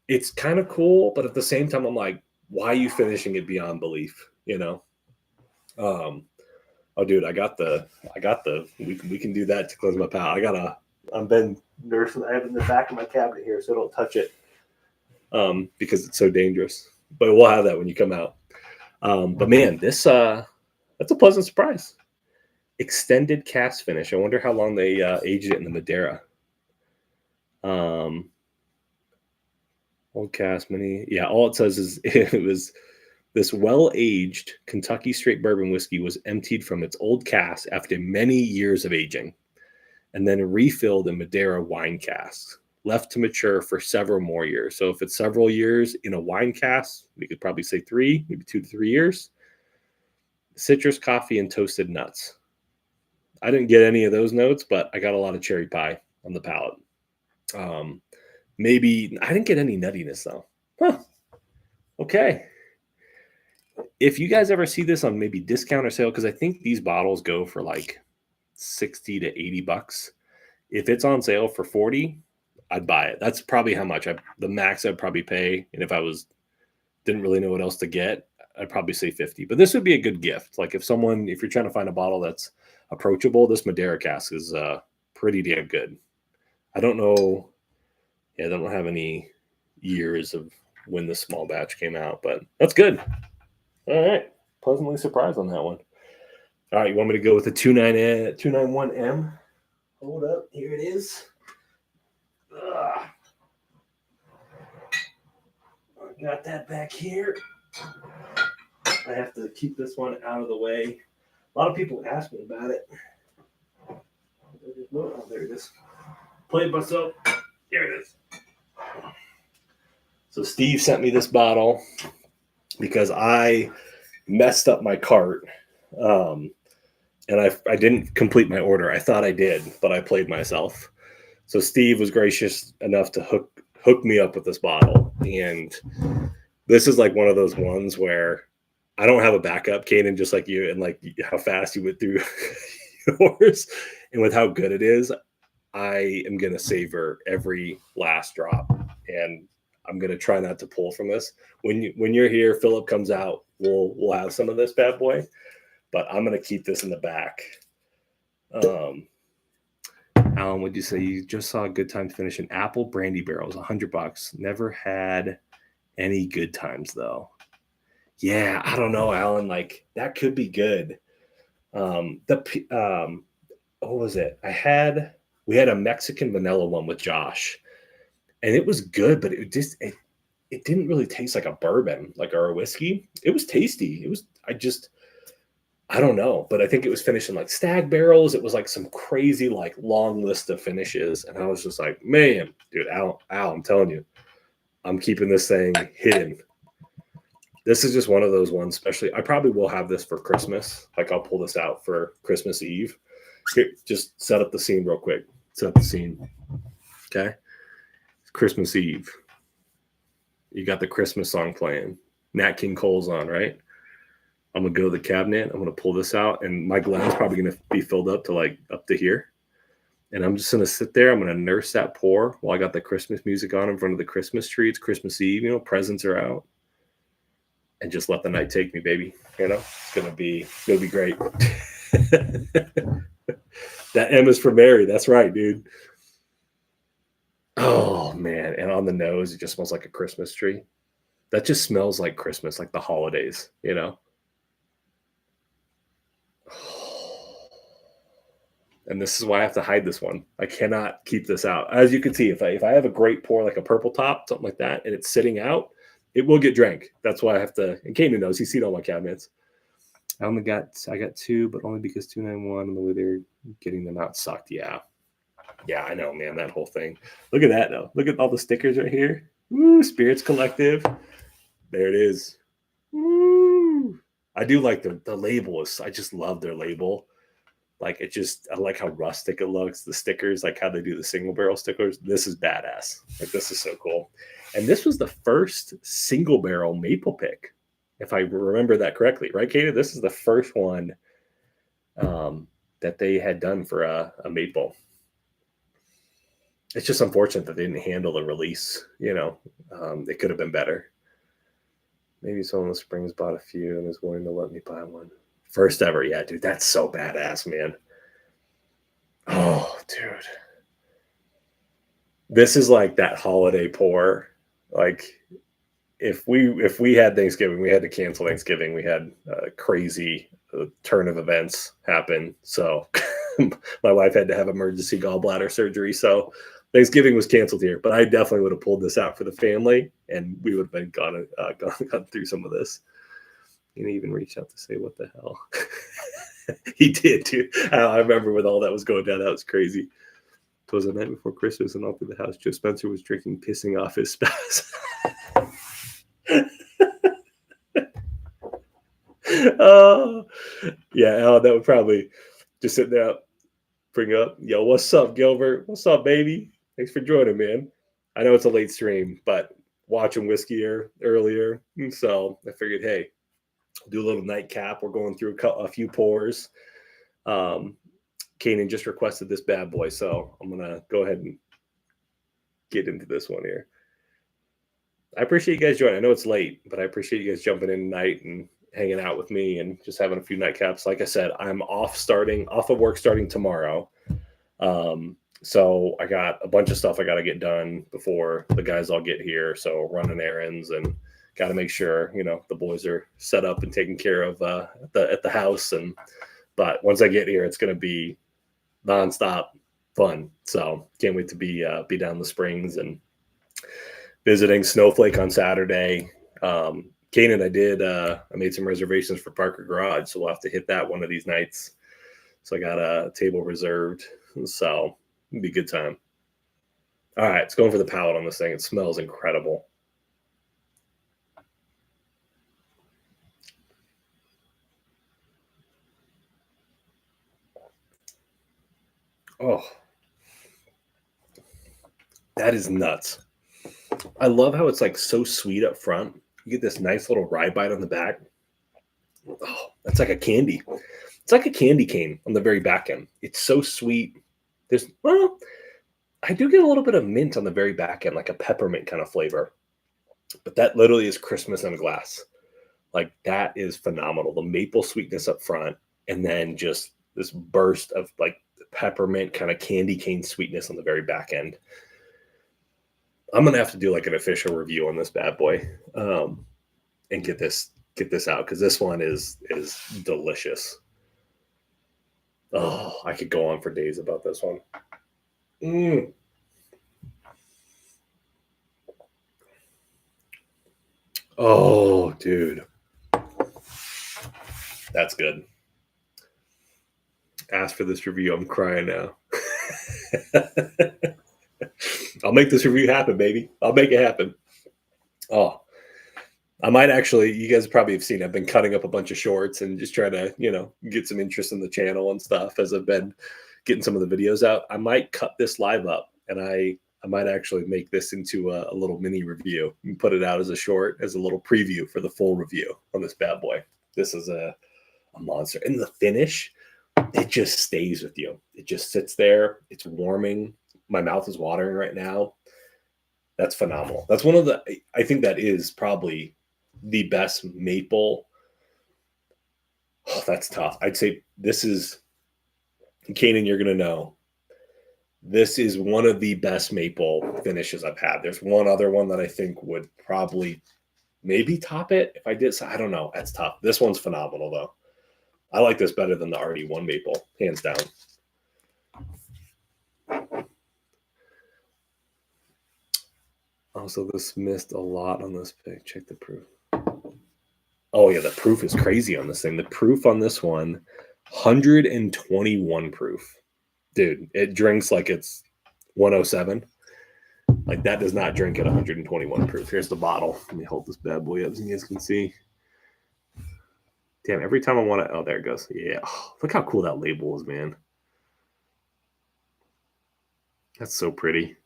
It's kind of cool, but at the same time, I'm like, why are you finishing it beyond belief? Oh, dude, I got the. We can do that to close my palate. I've been nursing. I have it in the back of my cabinet here, so don't touch it, because it's so dangerous. But we'll have that when you come out. But man, that's a pleasant surprise. Extended cast finish. I wonder how long they aged it in the Madeira. Old cast many. Yeah, all it says is it was this well-aged Kentucky straight bourbon whiskey was emptied from its old cask after many years of aging, and then refilled in Madeira wine casks, left to mature for several more years. So if it's several years in a wine cask, we could probably say 3, maybe 2 to 3 years. Citrus, coffee, and toasted nuts. I didn't get any of those notes, but I got a lot of cherry pie on the palate. Maybe I didn't get any nuttiness though. Huh. Okay. If you guys ever see this on maybe discount or sale, because I think these bottles go for like 60 to 80 bucks. If it's on sale for 40, I'd buy it. That's probably how much the max I'd probably pay. And if I didn't really know what else to get, I'd probably say 50. But this would be a good gift. Like if you're trying to find a bottle that's approachable, this Madeira cask is pretty damn good. I don't know. Yeah, I don't have any years of when the small batch came out, but that's good. All right. Pleasantly surprised on that one. All right, you want me to go with the 291M? Hold up. Here it is. I got that back here. I have to keep this one out of the way. A lot of people ask me about it. Oh, there it is. Played myself. Here it is. So Steve sent me this bottle because I messed up my cart. And I didn't complete my order. I thought I did, but I played myself. So Steve was gracious enough to hook me up with this bottle. And this is like one of those ones where I don't have a backup, Kanan, just like you, and like how fast you went through yours. And with how good it is, I am going to savor every last drop. And I'm going to try not to pull from this. When you're here, Philip comes out, we'll have some of this bad boy. But I'm going to keep this in the back. Alan, would you say you just saw a Good Times finish an apple brandy barrels, $100? Never had any Good Times though. Yeah, I don't know, Alan. Like that could be good. What was it? We had a Mexican vanilla one with Josh, and it was good, but it didn't really taste like a bourbon, like or a whiskey. It was tasty. I don't know, but I think it was finished in like stag barrels. It was like some crazy, like long list of finishes. And I was just like, man, dude, Al, I'm telling you, I'm keeping this thing hidden. This is just one of those ones, especially. I probably will have this for Christmas. Like I'll pull this out for Christmas Eve. Here, just set up the scene real quick. Set up the scene. Okay. Christmas Eve. You got the Christmas song playing. Nat King Cole's on, right? I'm gonna go to the cabinet. I'm gonna pull this out, and my glass probably gonna be filled up to like up to here. And I'm just gonna sit there. I'm gonna nurse that pour while I got the Christmas music on in front of the Christmas tree. It's Christmas Eve, you know, presents are out, and just let the night take me, baby. You know, it's gonna be great. That M is for Mary. That's right, dude. Oh man, and on the nose, it just smells like a Christmas tree. That just smells like Christmas, like the holidays, you know. And this is why I have to hide this one. I cannot keep this out. As you can see, if I have a great pour, like a purple top, something like that, and it's sitting out, it will get drank. That's why I have to. And Kanan knows. He's seen all my cabinets. I got two, but only because 291 and the way they're getting them out sucked. Yeah, I know, man. That whole thing. Look at that, though. Look at all the stickers right here. Woo, Spirits Collective. There it is. Woo. I do like the label. I just love their label. Like I like how rustic it looks. The stickers, like how they do the single barrel stickers. This is badass. Like this is so cool. And this was the first single barrel maple pick, if I remember that correctly, right, Katie? This is the first one that they had done for a maple. It's just unfortunate that they didn't handle the release. You know, it could have been better. Maybe someone in the Springs bought a few and is willing to let me buy one. First ever, yeah, dude. That's so badass, man. Oh, dude. This is like that holiday pour. Like if we had Thanksgiving, we had to cancel Thanksgiving. We had a crazy turn of events happen. So my wife had to have emergency gallbladder surgery. So Thanksgiving was canceled here, but I definitely would have pulled this out for the family, and we would have been gone through some of this. And he even reached out to say, "What the hell?" He did too. I remember when all that was going down. That was crazy. It was the night before Christmas, and all through the house, Joe Spencer was drinking, pissing off his spouse. Oh, yeah. That would probably just sit there, bring up, yo, what's up, Gilbert? What's up, baby? Thanks for joining, man. I know it's a late stream, but watching Whiskey earlier, so I figured, hey, do a little nightcap. We're going through a few pours. Kanan just requested this bad boy, so I'm gonna go ahead and get into this one here. I appreciate you guys joining. I know it's late, but I appreciate you guys jumping in tonight and hanging out with me and just having a few nightcaps. Like I said, I'm off of work starting tomorrow. So I got a bunch of stuff I got to get done before the guys all get here. So running errands and got to make sure, you know, the boys are set up and taken care of at the house. But once I get here, it's going to be nonstop fun. So can't wait to be down the Springs and visiting Snowflake on Saturday. Kanan, I made some reservations for Parker Garage, so we'll have to hit that one of these nights. So I got a table reserved, so it'll be a good time. All right, it's going for the palate on this thing. It smells incredible. Oh, that is nuts. I love how it's like so sweet up front. You get this nice little rye bite on the back. Oh, that's like a candy. It's like a candy cane on the very back end. It's so sweet. I do get a little bit of mint on the very back end, like a peppermint kind of flavor. But that literally is Christmas in a glass. Like that is phenomenal. The maple sweetness up front, and then just this burst of like peppermint kind of candy cane sweetness on the very back end. I'm gonna have to do like an official review on this bad boy, and get this out because this one is delicious. Oh, I could go on for days about this one. Oh, dude. That's good. asked for this review. I'm crying now. I'll make this review happen, baby. I'll make it happen. Oh, I might actually, you guys probably have seen, I've been cutting up a bunch of shorts and just trying to, get some interest in the channel and stuff as I've been getting some of the videos out. I might cut this live up and I might actually make this into a little mini review and put it out as a short, as a little preview for the full review on this bad boy. This is a monster. And the finish, it just stays with you. It just sits there. It's warming. My mouth is watering right now. That's phenomenal. That's one of the, I think that is probably the best maple. Oh, that's tough. I'd say this is, Kanan, you're going to know, this is one of the best maple finishes I've had. There's one other one that I think would probably maybe top it if I did. So I don't know. That's tough. This one's phenomenal though. I like this better than the RD1 maple, hands down. Also, this missed a lot on this pic. Check the proof. Oh yeah, the proof is crazy on this thing. The proof on this one, 121 proof. Dude, it drinks like it's 107. Like that does not drink at 121 proof. Here's the bottle. Let me hold this bad boy up so you guys can see. Damn, every time I want to, oh, there it goes. Yeah, oh, look how cool that label is, man. That's so pretty.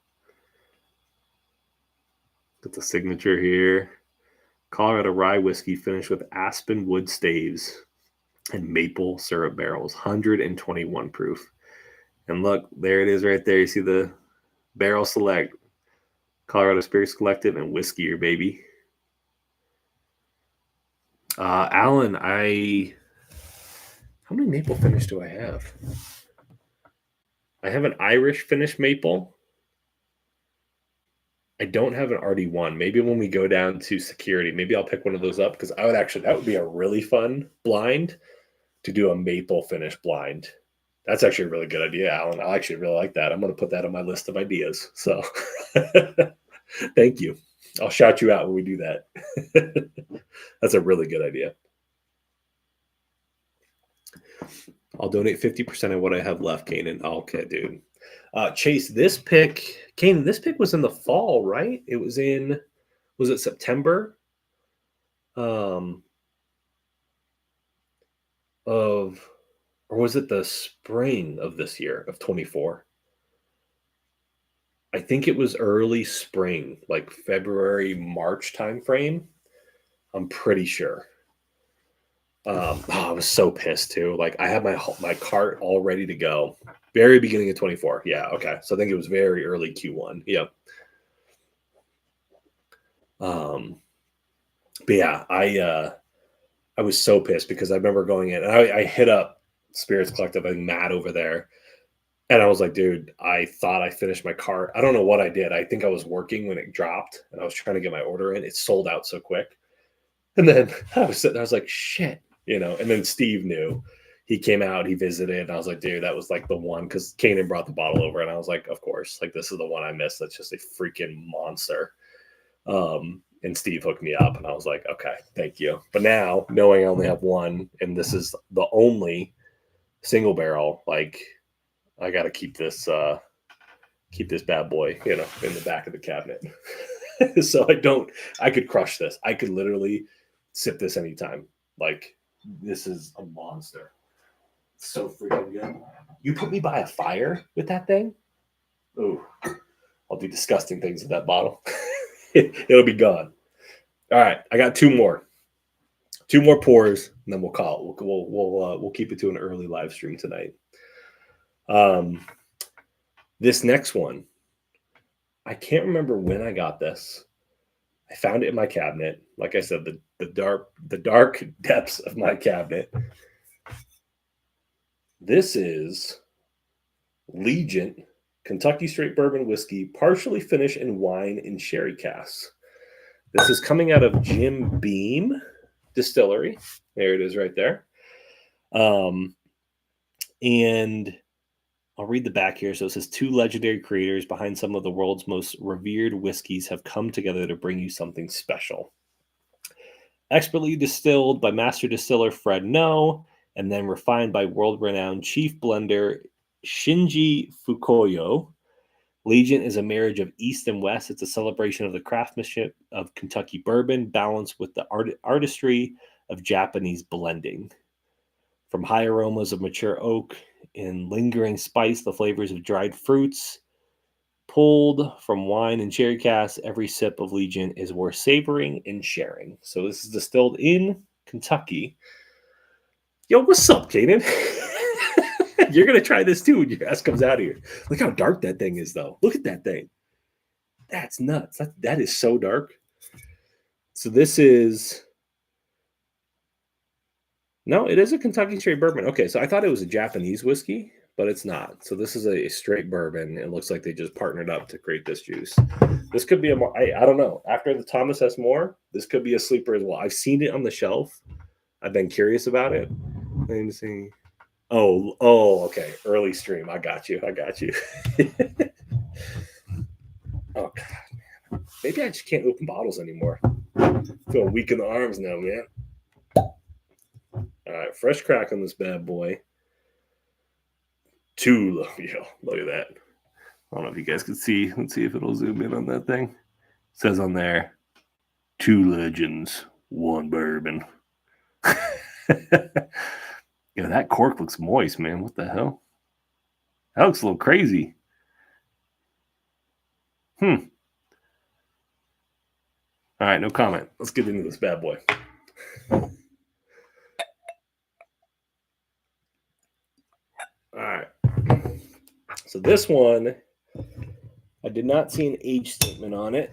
Got the signature here. Colorado rye whiskey finished with aspen wood staves and maple syrup barrels, 121 proof. And look, there it is right there. You see the barrel select, Colorado Spirits Collective and Whiskey Your Baby. Alan, how many maple finish do I have? I have an Irish finish maple. I don't have an RD1. Maybe when we go down to security, maybe I'll pick one of those up because that would be a really fun blind to do a maple finish blind. That's actually a really good idea, Alan. I actually really like that. I'm going to put that on my list of ideas. So thank you. I'll shout you out when we do that. That's a really good idea. I'll donate 50% of what I have left, Kanan. Okay, dude. Chase, this pick was in the fall, right? It was it September? Or was it the spring of this year of 24? I think it was early spring, like February, March timeframe. I'm pretty sure. I was so pissed too. Like I had my cart all ready to go. Very beginning of 24. Yeah, okay. So I think it was very early Q1. Yep. But yeah, I was so pissed because I remember going in and I hit up Spirits Collective and Matt over there. And I was like, dude, I thought I finished my cart. I don't know what I did. I think I was working when it dropped and I was trying to get my order in. It sold out so quick. And then I was sitting there, I was like, shit, and then Steve knew. He came out, he visited, and I was like, dude, that was like the one, because Kanan brought the bottle over, and I was like, of course, like this is the one I missed. That's just a freaking monster. And Steve hooked me up, and I was like, okay, thank you. But now, knowing I only have one, and this is the only single barrel, like I got to keep this bad boy, in the back of the cabinet. So I could crush this. I could literally sip this anytime. Like this is a monster. So freaking good. You put me by a fire with that thing? Ooh, I'll do disgusting things with that bottle. It'll be gone. All right, I got two more pours, and then we'll call it. We'll keep it to an early live stream tonight. This next one, I can't remember when I got this. I found it in my cabinet. Like I said, the dark depths of my cabinet. This is Legent Kentucky Straight Bourbon Whiskey, partially finished in wine and sherry casks. This is coming out of Jim Beam Distillery. There it is right there. And I'll read the back here. So it says, 2 legendary creators behind some of the world's most revered whiskeys have come together to bring you something special. Expertly distilled by master distiller Fred No and then refined by world-renowned chief blender Shinji Fukuyo. Legion is a marriage of East and West. It's a celebration of the craftsmanship of Kentucky bourbon, balanced with the artistry of Japanese blending. From high aromas of mature oak and lingering spice, the flavors of dried fruits, pulled from wine and cherry casks, every sip of Legion is worth savoring and sharing. So this is distilled in Kentucky. Yo, what's up, Kaden? You're going to try this too when your ass comes out of here. Look how dark that thing is, though. Look at that thing. That's nuts. That is so dark. So this is... No, it is a Kentucky straight bourbon. Okay, so I thought it was a Japanese whiskey, but it's not. So this is a straight bourbon. It looks like they just partnered up to create this juice. This could be I don't know. After the Thomas S. Moore, this could be a sleeper as well. I've seen it on the shelf. I've been curious about it. Let me see. Oh, okay. Early stream. I got you. Oh, God, man. Maybe I just can't open bottles anymore. I feel weak in the arms now, man. All right. Fresh crack on this bad boy. Yo, look at that. I don't know if you guys can see. Let's see if it'll zoom in on that thing. It says on there, 2 legends, 1 bourbon. Yeah, that cork looks moist, man. What the hell? That looks a little crazy. All right, no comment. Let's get into this bad boy. All right. So this one, I did not see an age statement on it.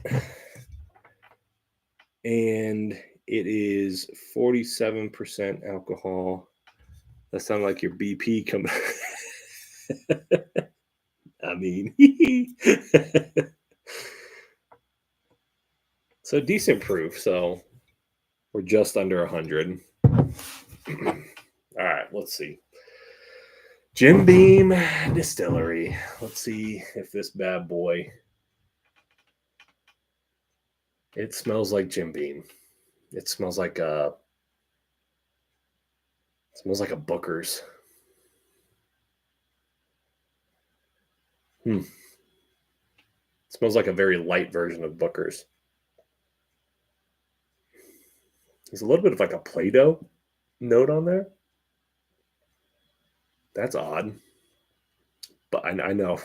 And it is 47% alcohol. That sounds like your BP coming. I mean, so decent proof. So we're just under 100. All right, let's see. Jim Beam Distillery. Let's see if this bad boy. It smells like Jim Beam. It smells like a Booker's. It smells like a very light version of Booker's. There's a little bit of like a Play-Doh note on there. That's odd. But I know what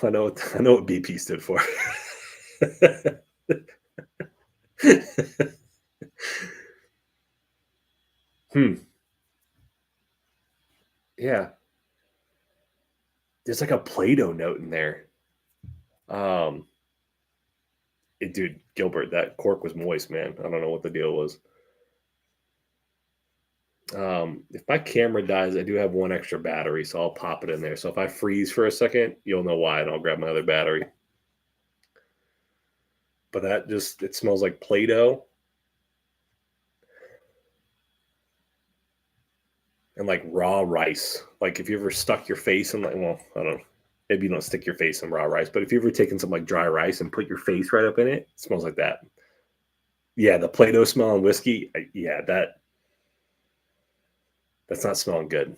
BP stood for. Yeah. There's like a Play-Doh note in there. Dude, Gilbert, that cork was moist, man. I don't know what the deal was. If my camera dies, I do have 1 extra battery, so I'll pop it in there. So if I freeze for a second, you'll know why, and I'll grab my other battery. But it smells like Play-Doh. And like raw rice. Like if you ever stuck your face in I don't know. Maybe you don't stick your face in raw rice, but if you've ever taken some like dry rice and put your face right up in it, it smells like that. Yeah, the Play-Doh smell on whiskey. That's not smelling good.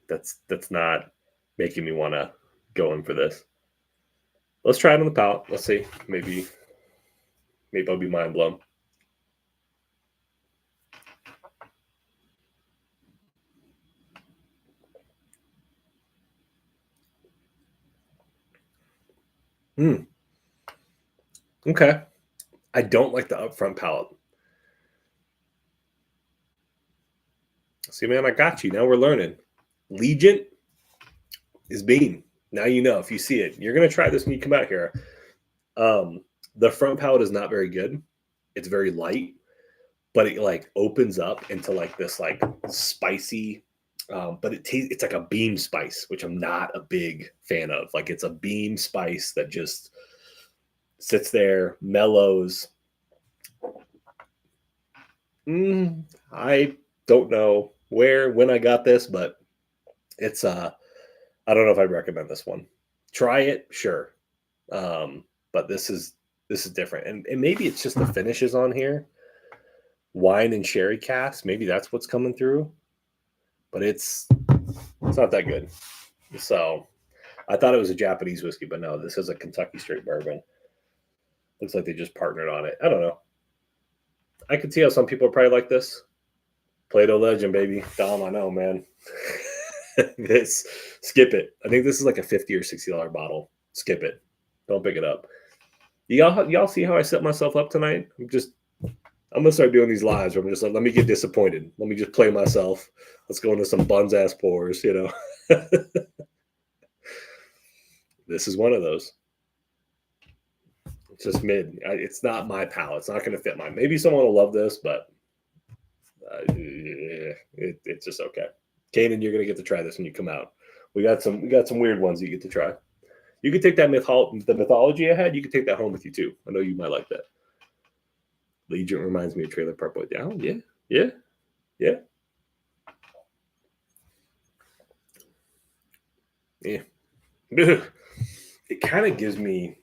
That's not making me want to go in for this. Let's try it on the palate. Let's see. Maybe I'll be mind blown. Okay. I don't like the upfront palate. See, man, I got you. Now we're learning. Legion is Beam. Now you know. If you see it, you're going to try this when you come out here. The front palate is not very good. It's very light, but it like opens up into like this like spicy, but it's like a beam spice, which I'm not a big fan of. Like it's a beam spice that just sits there, mellows. I don't know when I got this, but it's I don't know if I'd recommend this one. Try it, sure. But this is different. And maybe it's just the finishes on here. Wine and sherry cask, maybe that's what's coming through. but it's not that good. So I thought it was a Japanese whiskey, but no, this is a Kentucky straight bourbon. Looks like they just partnered on it. I don't know. I could see how some people are probably like this. Plato Legend, baby. Dom, I know, man. This, skip it. I think this is like a $50 or $60 bottle. Skip it. Don't pick it up. Y'all see how I set myself up tonight? I'm gonna start doing these lives where I'm just like, let me get disappointed. Let me just play myself. Let's go into some buns ass pours, you know. This is one of those. It's just mid. It's not my palate. It's not going to fit mine. Maybe someone will love this, but it's just okay. Kanan, you're going to get to try this when you come out. We got some weird ones you get to try. You could take that the mythology I had. You could take that home with you too. I know you might like that. Legion reminds me of Trailer Park Boys. Oh, yeah. It kind of gives me,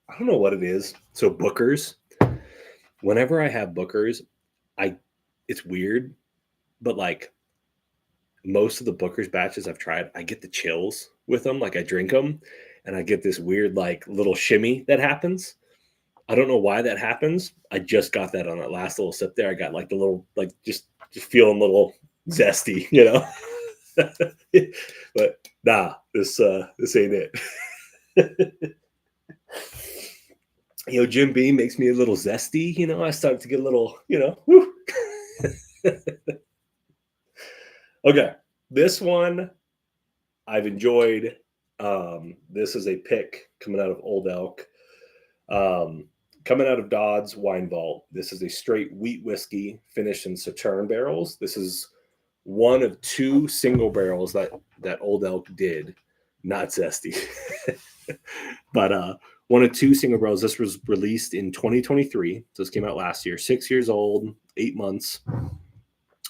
I don't know what it is. So Booker's, whenever I have Booker's, it's weird, but like most of the Booker's batches I've tried, I get the chills with them. Like I drink them and I get this weird like little shimmy that happens. I don't know why that happens. I just got that on that last little sip there. I got like the little, like just feeling a little zesty, you know. But nah, this ain't it. You know, Jim Beam makes me a little zesty. You know, I start to get a little, you know. Woo. Okay, this one I've enjoyed. This is a pick coming out of Old Elk, coming out of Dodd's Wine Vault. This is a straight wheat whiskey finished in Sauterne barrels. This is one of two single barrels that Old Elk did, not zesty, but one of two single barrels. This was released in 2023. So this came out last year. 6 years old, 8 months.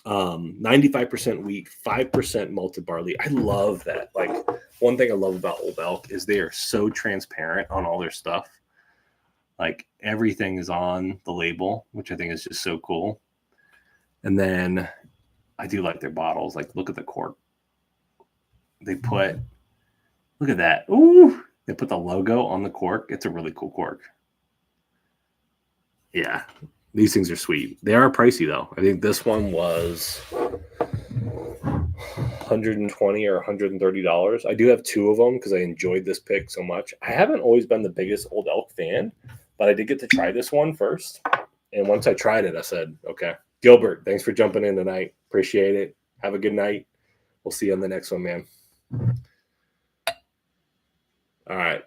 95% wheat, 5% malted barley. I love that. Like one thing I love about Old Elk is they are so transparent on all their stuff. Like everything is on the label, which I think is just so cool. And then I do like their bottles. Like look at the cork. Look at that. Ooh, they put the logo on the cork. It's a really cool cork. Yeah. These things are sweet. They are pricey though. I think this one was $120 or $130. I do have two of them because I enjoyed this pick so much. I haven't always been the biggest Old Elk fan, but I did get to try this one first. And once I tried it, I said, okay. Gilbert, thanks for jumping in tonight. Appreciate it. Have a good night. We'll see you on the next one, man. All right.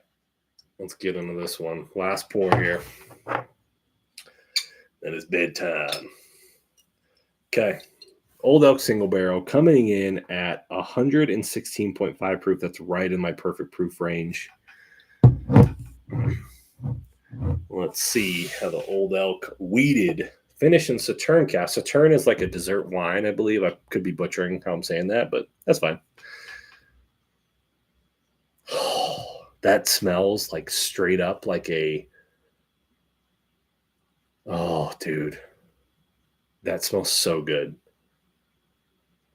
Let's get into this one. Last pour here. And it's bedtime. Okay. Old Elk single barrel coming in at 116.5 proof. That's right in my perfect proof range. Let's see how the Old Elk wheated finish in Sauterne cask. Sauterne is like a dessert wine, I believe. I could be butchering how I'm saying that, but that's fine. Oh, that smells like straight up like a... Oh, dude. That smells so good.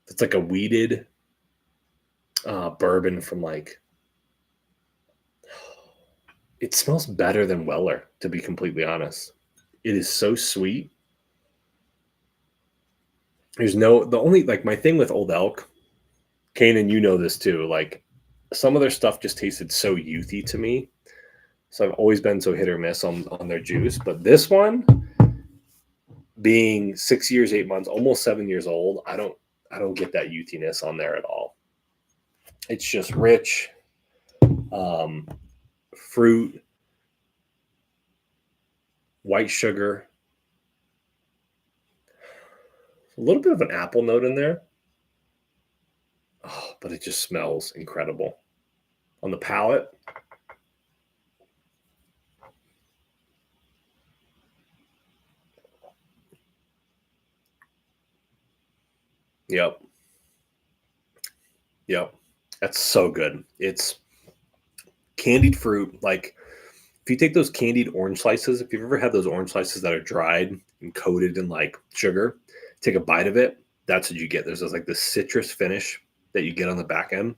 It's like a wheated bourbon from like... It smells better than Weller, to be completely honest. It is so sweet. The only, like, my thing with Old Elk, Kanan, you know this too, like, some of their stuff just tasted so youthy to me. So I've always been so hit or miss on their juice. But this one, being 6 years, 8 months, almost 7 years old, I don't get that youthiness on there at all. It's just rich, fruit, white sugar, a little bit of an apple note in there. Oh, but it just smells incredible on the palate. Yep. That's so good. It's candied fruit. Like if you take those candied orange slices, if you've ever had those orange slices that are dried and coated in like sugar, take a bite of it. That's what you get. There's like this citrus finish that you get on the back end.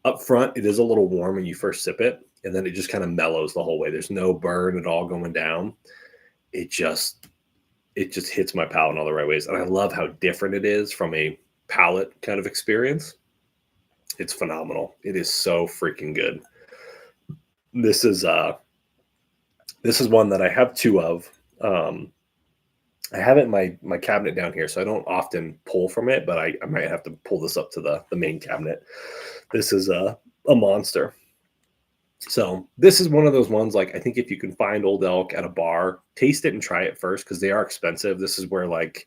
Up front, it is a little warm when you first sip it, and then it just kind of mellows the whole way. There's no burn at all going down. It just hits my palate in all the right ways. And I love how different it is from a palate kind of experience. It's phenomenal. It is so freaking good. This is one that I have two of. I have it in my cabinet down here, so I don't often pull from it, but I might have to pull this up to the main cabinet. This is a monster. So this is one of those ones, like, I think if you can find Old Elk at a bar, taste it and try it first, because they are expensive. This is where, like,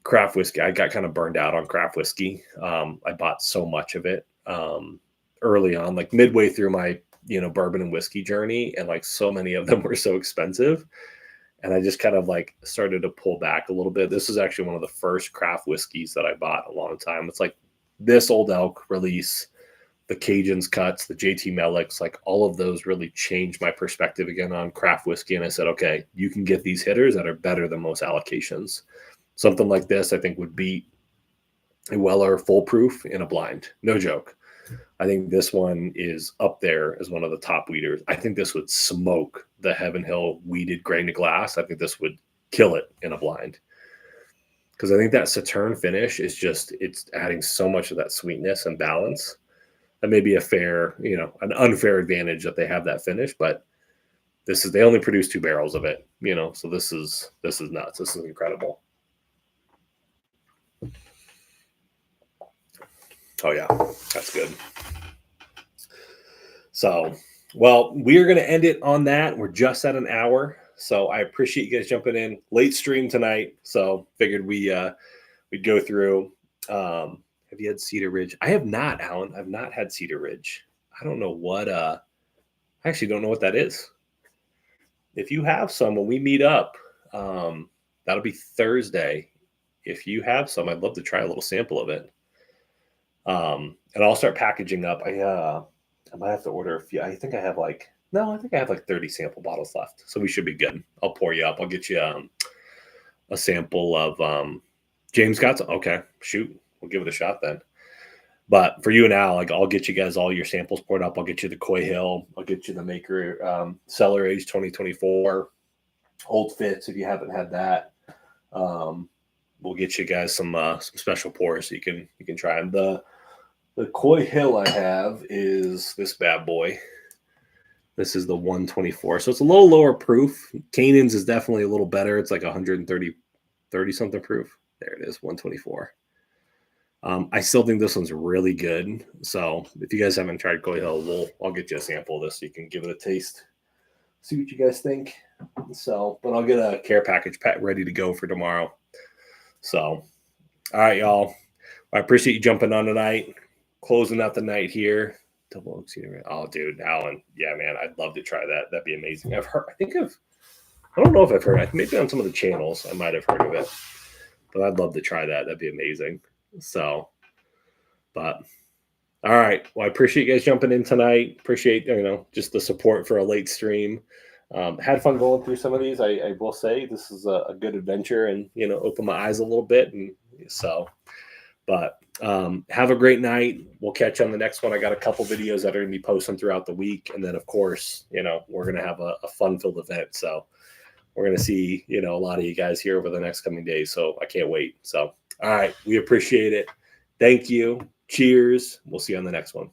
craft whiskey, I got kind of burned out on craft whiskey. I bought so much of it early on, like midway through my, bourbon and whiskey journey. And like so many of them were so expensive. And I just kind of like started to pull back a little bit. This is actually one of the first craft whiskeys that I bought a long time. It's like this Old Elk release, the Cajun's cuts, the JT Mellicks, like all of those really changed my perspective again on craft whiskey. And I said, okay, you can get these hitters that are better than most allocations. Something like this, I think, would beat a Weller Full Proof in a blind. No joke. I think this one is up there as one of the top weeders. I think this would smoke the Heaven Hill weeded grain to glass. I think this would kill it in a blind. Because I think that Sauterne finish is just, it's adding so much of that sweetness and balance. That may be a fair, an unfair advantage that they have that finish, but they only produce 2 barrels of it, so this is nuts. This is incredible. Oh yeah, that's good. So, well, we are going to end it on that. We're just at an hour. So I appreciate you guys jumping in. Late stream tonight. So figured we'd go through. Have you had Cedar Ridge? I have not, Alan. I've not had Cedar Ridge. I don't know what, I actually don't know what that is. If you have some, when we meet up, that'll be Thursday. If you have some, I'd love to try a little sample of it. And I'll start packaging up. I might have to order a few. I think I have like 30 sample bottles left. So we should be good. I'll pour you up. I'll get you a sample of James got some. Okay, shoot. We'll give it a shot then. But for you and Al, like, I'll get you guys all your samples poured up. I'll get you the Coy Hill. I'll get you the Maker Cellar Age 2024 Old Fitz if you haven't had that. We'll get you guys some special pours so you can try them. The Coy Hill I have is this bad boy. This is the 124. So it's a little lower proof. Canaan's is definitely a little better. It's like 130 something proof. There it is, 124. I still think this one's really good. So if you guys haven't tried Coy Hill, I'll get you a sample of this so you can give it a taste. See what you guys think. So, but I'll get a care package ready to go for tomorrow. So, all right, y'all. I appreciate you jumping on tonight. Closing out the night here. Double Oak Cedar. Oh, dude, Alan. Yeah, man, I'd love to try that. That'd be amazing. I don't know if I've heard it. Maybe on some of the channels I might have heard of it. But I'd love to try that. That'd be amazing. So, but all right. Well, I appreciate you guys jumping in tonight. Appreciate, just the support for a late stream. Had fun going through some of these. I will say this is a good adventure and, open my eyes a little bit. And so, but have a great night. We'll catch you on the next one. I got a couple videos that are going to be posting throughout the week. And then, of course, we're going to have a fun-filled event. So we're going to see, a lot of you guys here over the next coming days. So I can't wait. So, all right. We appreciate it. Thank you. Cheers. We'll see you on the next one.